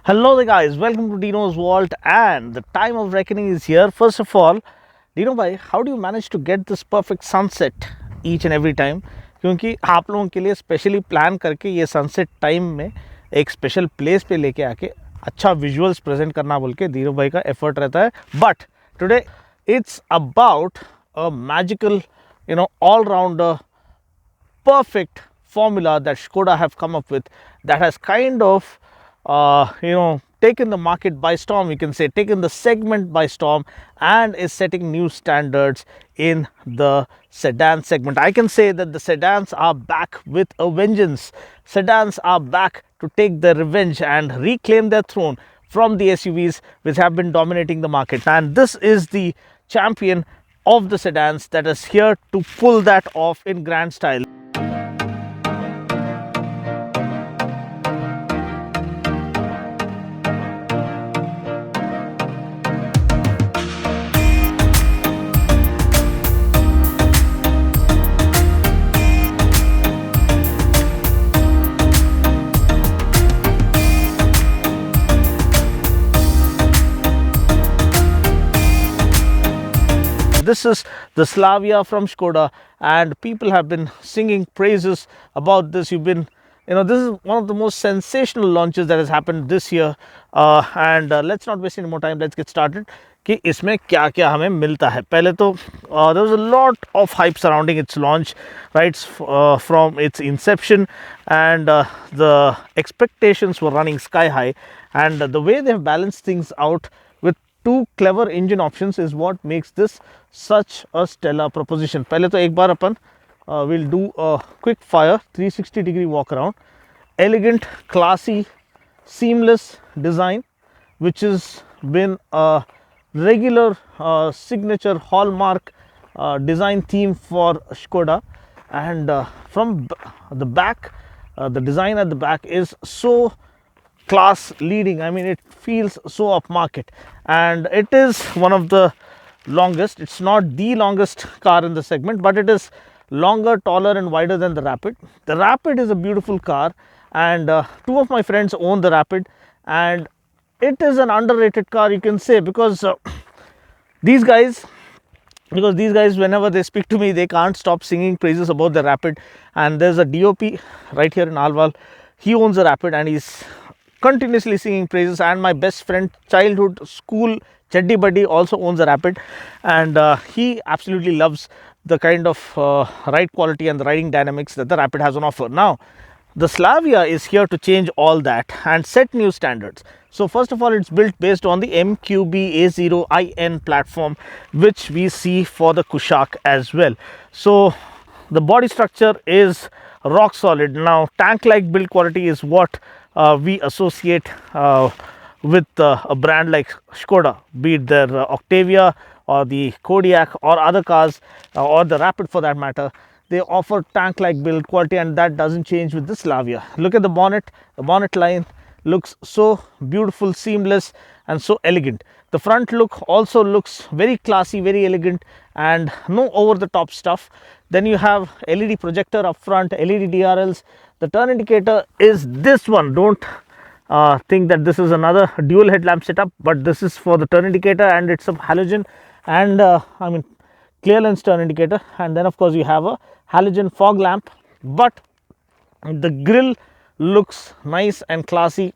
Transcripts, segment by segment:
Hello there guys, welcome to Dino's Vault and the time of reckoning is here. First of all, Dino bhai, how do you manage to get this perfect sunset each and every time? क्योंकि आप लोगों के लिए specially plan करके ये sunset time में एक special place पे लेके आके अच्छा विजुअल्स प्रेजेंट करना बोल के धीरू भाई का एफर्ट रहता है. But today it's about a magical all rounder perfect formula that Skoda have come up with that has kind of taken the market by storm, you can say, taken the segment by storm and is setting new standards in the sedan segment. I can say that the sedans are back with a vengeance. Sedans are back to take their revenge and reclaim their throne from the SUVs which have been dominating the market. And this is the champion of the sedans that is here to pull that off in grand style. This is the Slavia from Skoda and people have been singing praises about this. This is one of the most sensational launches that has happened this year. Let's not waste any more time. Let's get started. कि इसमें क्या क्या हमें मिलता है. पहले तो there was a lot of hype surrounding its launch, right, from its inception, and the expectations were running sky high, and the way they have balanced things out with two clever engine options is what makes this such a stellar proposition. पहले तो एक बार अपन we'll do a quick fire 360-degree walk around. Elegant, classy, seamless design, which has been a regular signature hallmark design theme for Skoda. And from the back, the design at the back is so class leading. I mean, it feels so upmarket, and it is one of the longest. It's not the longest car in the segment, but it is longer, taller and wider than the Rapid. The Rapid is a beautiful car, and two of my friends own the Rapid, and it is an underrated car, you can say, because these guys whenever they speak to me, they can't stop singing praises about the Rapid. And there's a DOP right here in Alwal. He owns a Rapid and he's continuously singing praises. And my best friend, childhood school chaddi buddy, also owns a Rapid, and he absolutely loves the kind of ride quality and the riding dynamics that the Rapid has on offer. Now the Slavia is here to change all that and set new standards. So first of all, it's built based on the MQB A0iN platform, which we see for the Kushaq as well. So the body structure is rock solid. Now tank-like build quality is what we associate with a brand like Skoda, be it their Octavia or the Kodiaq or other cars or the Rapid for that matter. They offer tank-like build quality, and that doesn't change with the Slavia. Look at the bonnet. The bonnet line looks so beautiful, seamless and so elegant. The front look also looks very classy, very elegant, and no over-the-top stuff. Then you have LED projector up front, LED DRLs. The turn indicator is this one. Don't think that this is another dual headlamp setup, but this is for the turn indicator, and it's a halogen and clear lens turn indicator. And then of course you have a halogen fog lamp, but the grille looks nice and classy.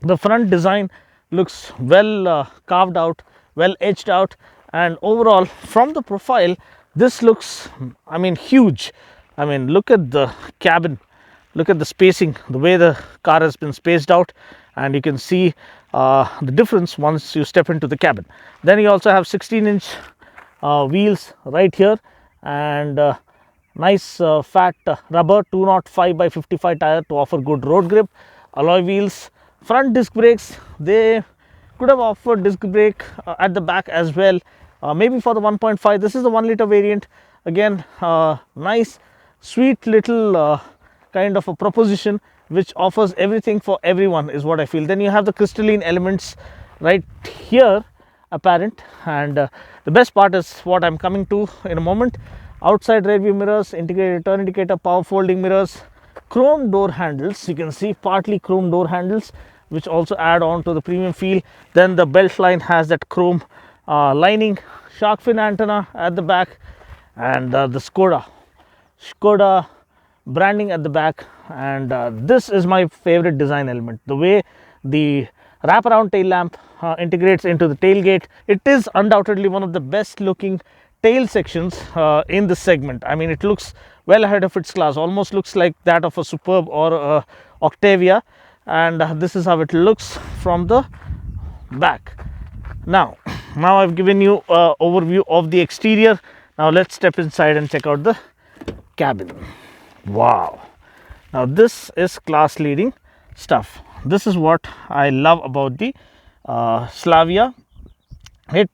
The front design looks well carved out, well edged out, and overall from the profile this looks, I mean, huge. I mean, look at the cabin, look at the spacing, the way the car has been spaced out, and you can see the difference once you step into the cabin. Then you also have 16-inch wheels right here, and nice fat rubber 205 by 55 tire to offer good road grip. Alloy wheels, front disc brakes. They could have offered disc brake at the back as well, maybe for the 1.5. This is the 1 liter variant. Again, nice sweet little kind of a proposition which offers everything for everyone is what I feel. Then you have the crystalline elements right here apparent, and the best part is what I'm coming to in a moment. Outside rear view mirrors, integrated turn indicator, power folding mirrors, chrome door handles. You can see partly chrome door handles, which also add on to the premium feel. Then the belt line has that chrome lining, shark fin antenna at the back, and the Skoda branding at the back. And this is my favorite design element, the way the wraparound tail lamp integrates into the tailgate. It is undoubtedly one of the best looking tail sections in this segment. I mean, it looks well ahead of its class, almost looks like that of a Superb or a Octavia, and this is how it looks from the back. Now I've given you an overview of the exterior. Now let's step inside and check out the cabin. Wow, now this is class leading stuff. This is what I love about the Slavia. It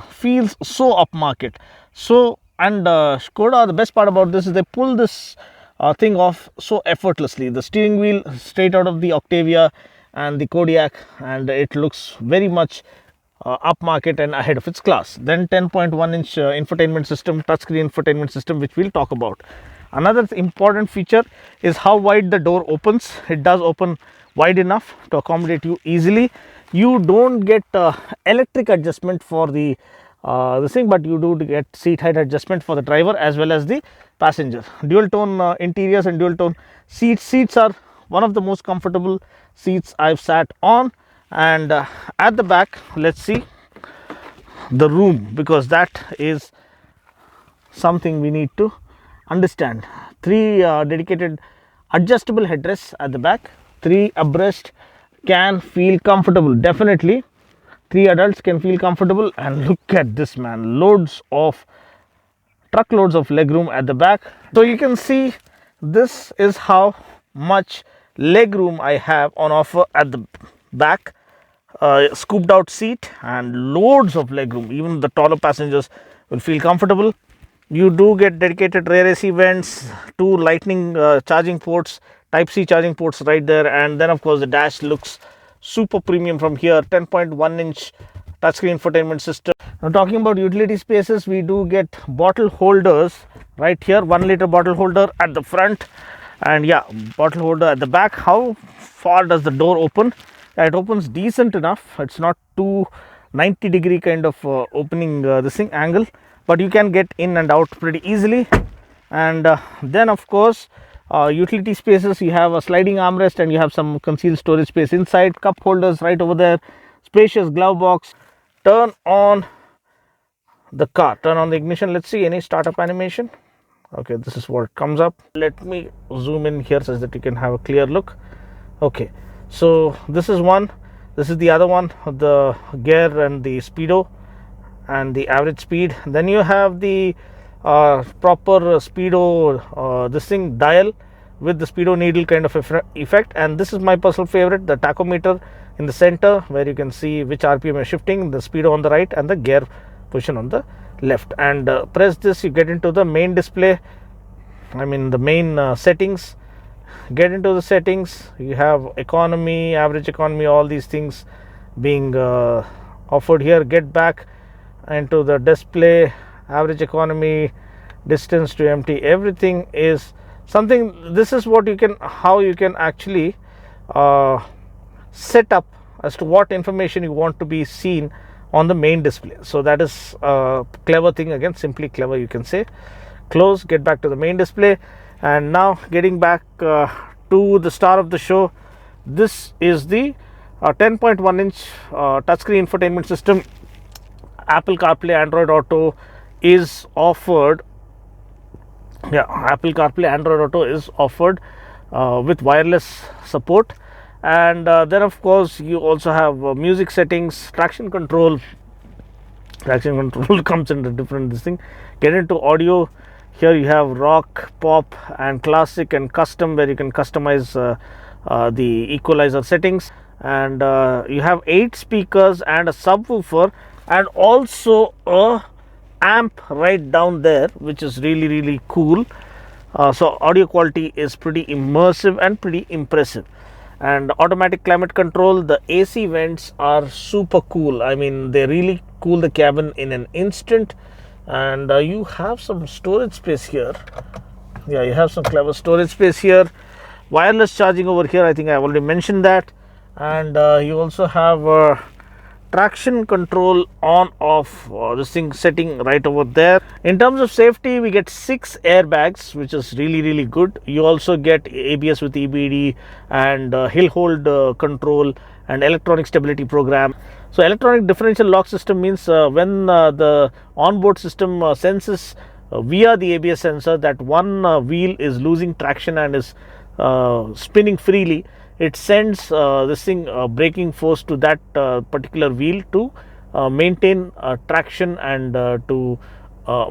feels so upmarket. So, and Skoda, the best part about this is they pull this thing off so effortlessly. The steering wheel straight out of the Octavia and the Kodiaq, and it looks very much upmarket and ahead of its class. Then 10.1 inch infotainment system, touchscreen infotainment system, which we'll talk about. Another important feature is how wide the door opens. It does open wide enough to accommodate you easily. You don't get electric adjustment for the this thing, but you do get seat height adjustment for the driver as well as the passenger. Dual tone interiors and dual tone seats. Seats are one of the most comfortable seats I've sat on. And at the back, let's see the room, because that is something we need to understand. 3 dedicated adjustable headrests at the back, 3 abreast, can feel comfortable. Definitely 3 adults can feel comfortable. And look at this, man, truckloads of legroom at the back. So you can see this is how much legroom I have on offer at the back. Scooped out seat and loads of legroom. Even the taller passengers will feel comfortable. You do get dedicated rear AC vents, 2 lightning charging ports, Type C charging ports right there. And then of course the dash looks super premium from here. 10.1 inch touchscreen infotainment system. Now talking about utility spaces, we do get bottle holders right here. 1 liter bottle holder at the front, and yeah, bottle holder at the back. How far does the door open? It opens decent enough. It's not too 90-degree kind of opening this thing angle, but you can get in and out pretty easily. And then of course utility spaces, you have a sliding armrest and you have some concealed storage space inside. Cup holders right over there, spacious glove box. Turn on the car, turn on the ignition. Let's see any startup animation. Okay, this is what comes up. Let me zoom in here so that you can have a clear look. Okay, so this is one, this is the other one, the gear and the speedo and the average speed. Then you have the proper speedo this thing dial with the speedo needle kind of effect. And this is my personal favorite, the tachometer in the center, where you can see which RPM is shifting, the speedo on the right and the gear position on the left. And press this, you get into the main display, I mean the main settings. Get into the settings, you have economy, average economy, all these things being offered here. Get back into the display, average economy, distance to empty, everything is something. This is what you can, how you can actually set up as to what information you want to be seen on the main display. So that is a clever thing, again simply clever you can say. Close, get back to the main display. And now getting back to the star of the show, this is the 10.1 inch touchscreen infotainment system. Apple CarPlay, Android Auto is offered. Yeah, Apple CarPlay, Android Auto is offered with wireless support. And then of course you also have music settings, traction control. Traction control comes into different this thing. Get into audio. Here you have rock, pop and classic and custom, where you can customize the equalizer settings. And you have 8 speakers and a subwoofer, and also a amp right down there, which is really cool. So audio quality is pretty immersive and pretty impressive. And automatic climate control, the AC vents are super cool. I mean, they really cool the cabin in an instant. And you have some storage space here. Yeah, you have some clever storage space here. Wireless charging over here, I think I already mentioned that. and you also have traction control on off, this thing setting right over there. In terms of safety, we get 6 airbags, which is really good. You also get ABS with EBD and hill hold control and electronic stability program. So electronic differential lock system means when the onboard system senses via the ABS sensor that one wheel is losing traction and is spinning freely, it sends this thing braking force to that particular wheel to maintain traction and to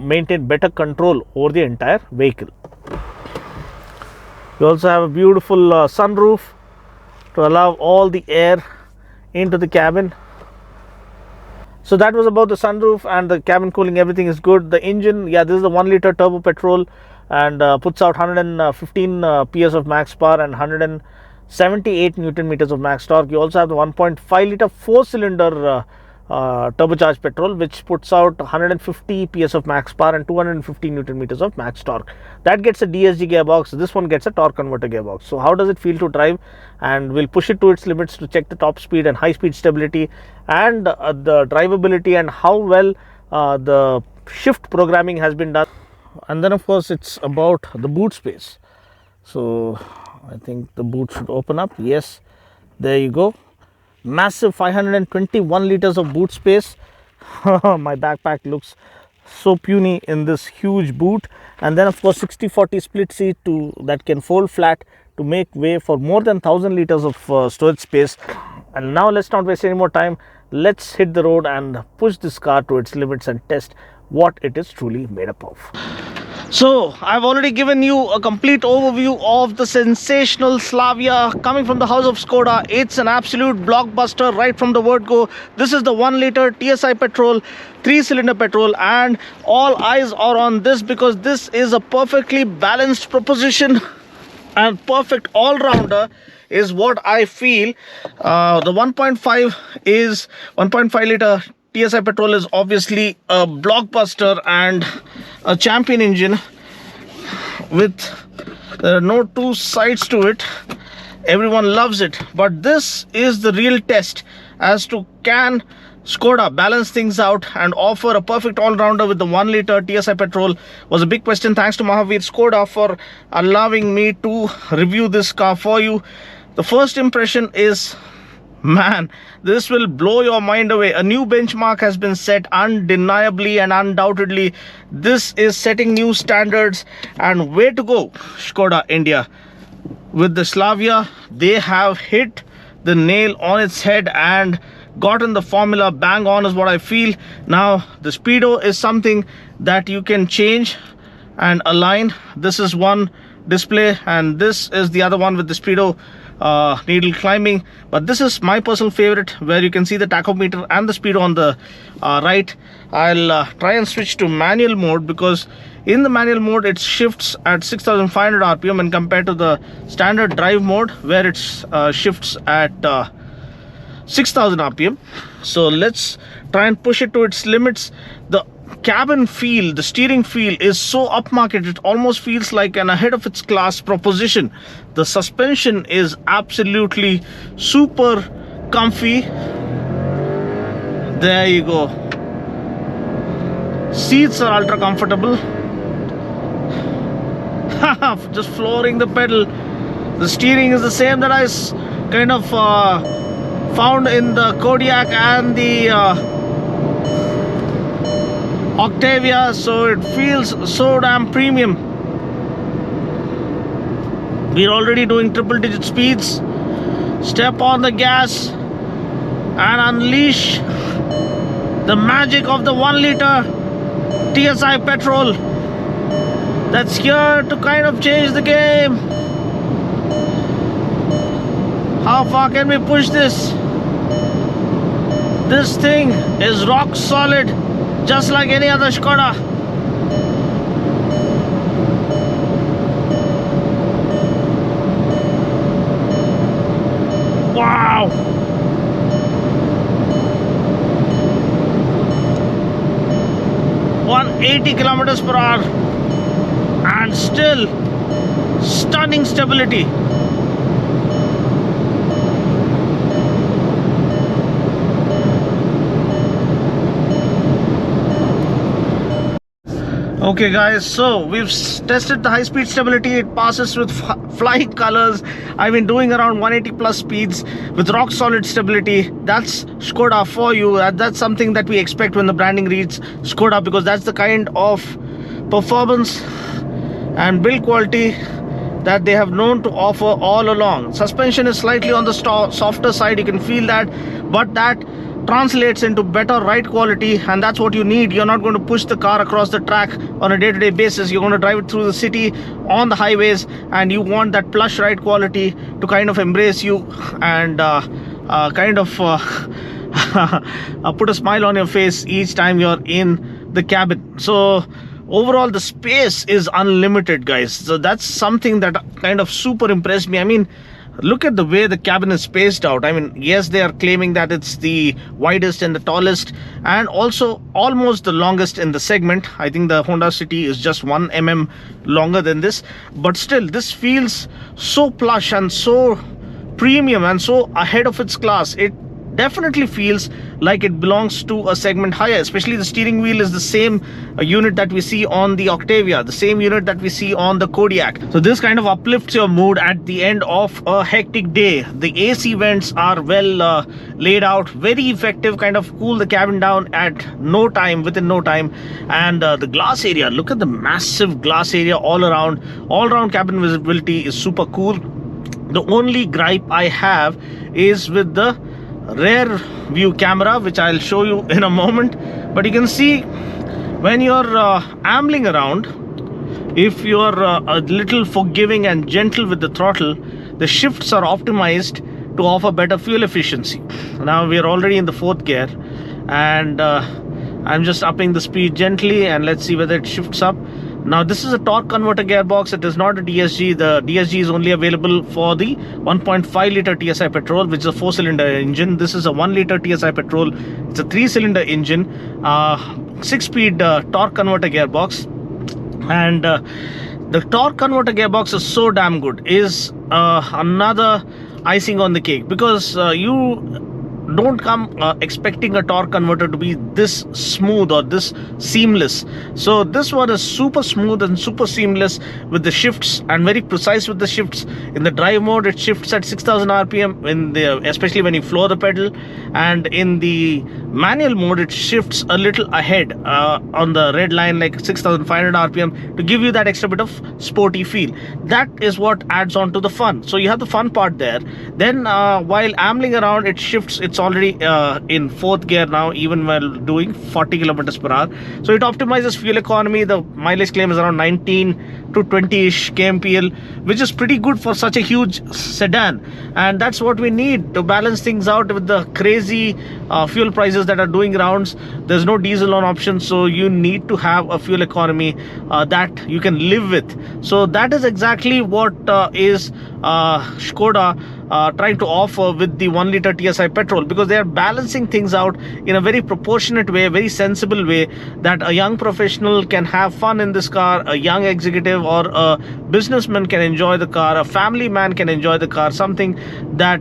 maintain better control over the entire vehicle. You also have a beautiful sunroof to allow all the air into the cabin. So that was about the sunroof and the cabin cooling. Everything is good. The engine, yeah, this is the 1 liter turbo petrol and puts out 115 PS of max power and 178 Newton meters of max torque. You also have the 1.5 liter 4-cylinder turbocharged petrol, which puts out 150 PS of max power and 250 Newton meters of max torque. That gets a DSG gearbox. This one gets a torque converter gearbox. So how does it feel to drive? And we'll push it to its limits to check the top speed and high speed stability and the drivability and how well the shift programming has been done. And then of course it's about the boot space. So I think the boot should open up. Yes, there you go. Massive 521 liters of boot space. My backpack looks so puny in this huge boot. And then of course 60-40 split seat that can fold flat to make way for more than 1000 liters of storage space. And now let's not waste any more time. Let's hit the road and push this car to its limits and test what it is truly made up of. So I've already given you a complete overview of the sensational Slavia coming from the house of Skoda. It's an absolute blockbuster right from the word go. This is the 1 liter TSI petrol, 3-cylinder petrol, and all eyes are on this because this is a perfectly balanced proposition and perfect all-rounder is what I feel. The 1.5 liter TSI petrol is obviously a blockbuster and a champion engine with there are no two sides to it. Everyone loves it, but this is the real test as to can Skoda balance things out and offer a perfect all-rounder with the 1 liter TSI petrol was a big question. Thanks to Mahavir Skoda for allowing me to review this car for you. The first impression is, man, this will blow your mind away. A new benchmark has been set, undeniably and undoubtedly. This is setting new standards, and way to go, Skoda India. With the Slavia, they have hit the nail on its head and gotten the formula bang on is what I feel. Now the speedo is something that you can change and align. This is one display and this is the other one with the speedo needle climbing, but this is my personal favorite where you can see the tachometer and the speedo on the right. I'll try and switch to manual mode because in the manual mode it shifts at 6500 rpm and compared to the standard drive mode where it shifts at 6000 rpm. So let's try and push it to its limits. The cabin feel, the steering feel is so upmarket, it almost feels like an ahead of its class proposition. The suspension is absolutely super comfy. There you go. Seats are ultra comfortable. Just flooring the pedal. The steering is the same that I kind of found in the Kodiaq and the Octavia, so it feels so damn premium. We're already doing triple-digit speeds. Step on the gas and unleash the magic of the 1 liter TSI petrol that's here to kind of change the game. How far can we push this? This thing is rock solid, just like any other Skoda. Wow! (180 kilometers per hour) and still stunning stability. Okay guys, so we've tested the high speed stability. It passes with flying colors. I've been doing around 180 plus speeds with rock solid stability. That's Skoda for you. That's something that we expect when the branding reads Skoda, because that's the kind of performance and build quality that they have known to offer all along. Suspension is slightly on the softer side, you can feel that, but that translates into better ride quality, and that's what you need. You're not going to push the car across the track on a day-to-day basis. You're going to drive it through the city on the highways, and you want that plush ride quality to kind of embrace you and put a smile on your face each time you're in the cabin. So overall the space is unlimited, guys. So that's something that kind of super impressed me. I mean, look at the way the cabin is spaced out. I mean, yes, they are claiming that it's the widest and the tallest and also almost the longest in the segment. I think the Honda City is just 1 mm longer than this, but still this feels so plush and so premium and so ahead of its class. It definitely feels like it belongs to a segment higher. Especially the steering wheel is the same unit that we see on the Octavia, the same unit that we see on the Kodiaq. So this kind of uplifts your mood at the end of a hectic day. The AC vents are well laid out, very effective, kind of cool the cabin down at within no time. And the glass area, look at the massive glass area all around cabin visibility is super cool. The only gripe I have is with the rear view camera, which I'll show you in a moment. But you can see when you're ambling around, if you're a little forgiving and gentle with the throttle, the shifts are optimized to offer better fuel efficiency. Now we are already in the 4th gear, and I'm just upping the speed gently, and let's see whether it shifts up. Now this is a torque converter gearbox. It is not a DSG. The DSG is only available for the 1.5 liter TSI Petrol, which is a 4-cylinder engine. This is a 1 liter TSI Petrol. It's a 3-cylinder engine, 6-speed torque converter gearbox. And the torque converter gearbox is so damn good. Is another icing on the cake, because you don't come expecting a torque converter to be this smooth or this seamless. So this one is super smooth and super seamless with the shifts, and very precise with the shifts. In the drive mode, it shifts at 6000 rpm, especially when you floor the pedal, and in the manual mode it shifts a little ahead on the red line, like 6500 rpm, to give you that extra bit of sporty feel. That is what adds on to the fun. So you have the fun part there. Then while ambling around, it shifts. It's already in 4th gear now, even while doing 40 kilometers per hour. So it optimizes fuel economy. The mileage claim is around 19 to 20-ish kmpl, which is pretty good for such a huge sedan. And that's what we need to balance things out with the crazy fuel prices that are doing rounds. There's no diesel on option, so you need to have a fuel economy that you can live with. So that is exactly what is Skoda trying to offer with the 1 liter TSI Petrol, because they are balancing things out in a very proportionate way, very sensible way, that a young professional can have fun in this car, a young executive or a businessman can enjoy the car, a family man can enjoy the car, something that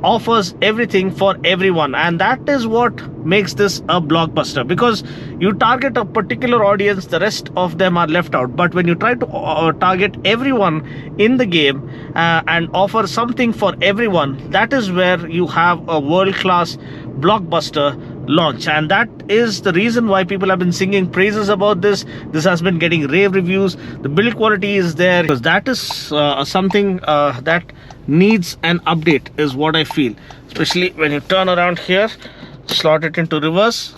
offers everything for everyone. And that is what makes this a blockbuster, because you target a particular audience, the rest of them are left out. But when you try to target everyone in the game and offer something for everyone, that is where you have a world-class blockbuster launch. And that is the reason why people have been singing praises about this. This has been getting rave reviews. The build quality is there, because that is something that needs an update, is what I feel. Especially when you turn around here, slot it into reverse,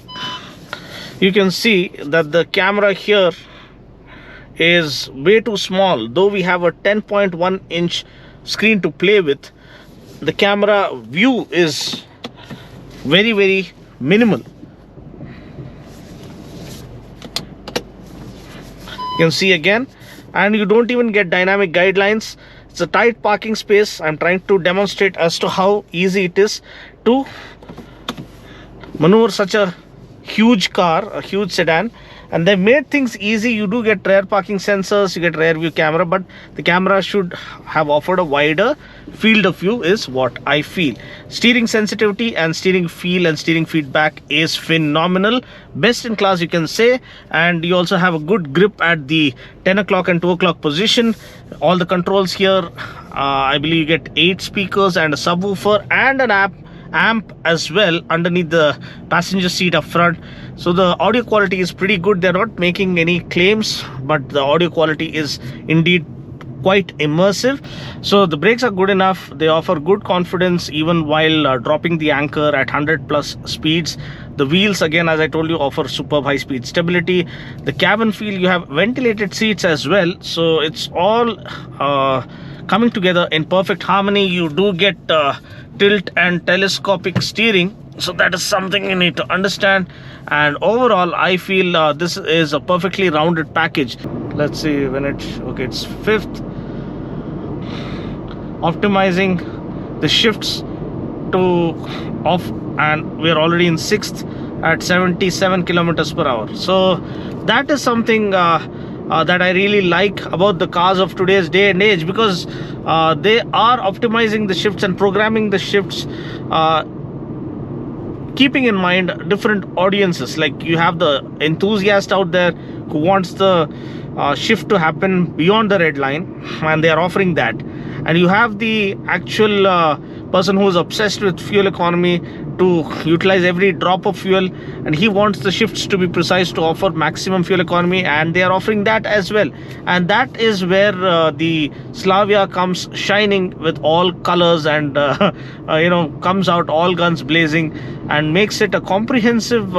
you can see that the camera here is way too small. Though we have a 10.1 inch screen to play with, the camera view is very, very minimal. You can see again, and you don't even get dynamic guidelines. It's a tight parking space. I'm trying to demonstrate as to how easy it is to maneuver such a huge car, a huge sedan. and they made things easy. You do get rear parking sensors, you get rear view camera, but the camera should have offered a wider field of view is what I feel. Steering sensitivity and steering feel and steering feedback is phenomenal, best in class you can say. And you also have a good grip at the 10 o'clock and 2 o'clock position. All the controls here, I believe you get 8 speakers and a subwoofer and an amp as well underneath the passenger seat up front. So the audio quality is pretty good. They're not making any claims, but the audio quality is indeed quite immersive. So the brakes are good enough. They offer good confidence even while dropping the anchor at 100 plus speeds. The wheels, again, as I told you, offer superb high speed stability. The cabin feel, you have ventilated seats as well, so it's all coming together in perfect harmony. You do get tilt and telescopic steering, so that is something you need to understand. And overall I feel this is a perfectly rounded package. Let's see when it's okay, it's 5th, optimizing the shifts to off, and we are already in 6th at 77 kilometers per hour. So that is something that I really like about the cars of today's day and age, because they are optimizing the shifts and programming the shifts, keeping in mind different audiences. Like you have the enthusiast out there who wants the shift to happen beyond the red line, and they are offering that. And you have the actual person who is obsessed with fuel economy, to utilize every drop of fuel, and he wants the shifts to be precise to offer maximum fuel economy, and they are offering that as well. And that is where the Slavia comes shining with all colors, and comes out all guns blazing, and makes it a comprehensive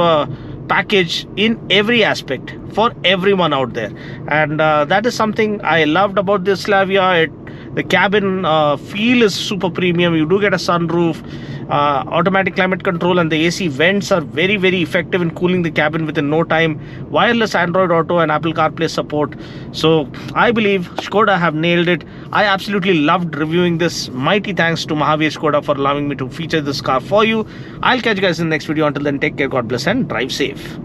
package in every aspect for everyone out there. And that is something I loved about this Slavia. The cabin feel is super premium. You do get a sunroof, automatic climate control, and the AC vents are very, very effective in cooling the cabin within no time. Wireless Android Auto and Apple CarPlay support. So I believe Skoda have nailed it. I absolutely loved reviewing this. Mighty thanks to Mahavir Skoda for allowing me to feature this car for you. I'll catch you guys in the next video. Until then, take care, God bless, and drive safe.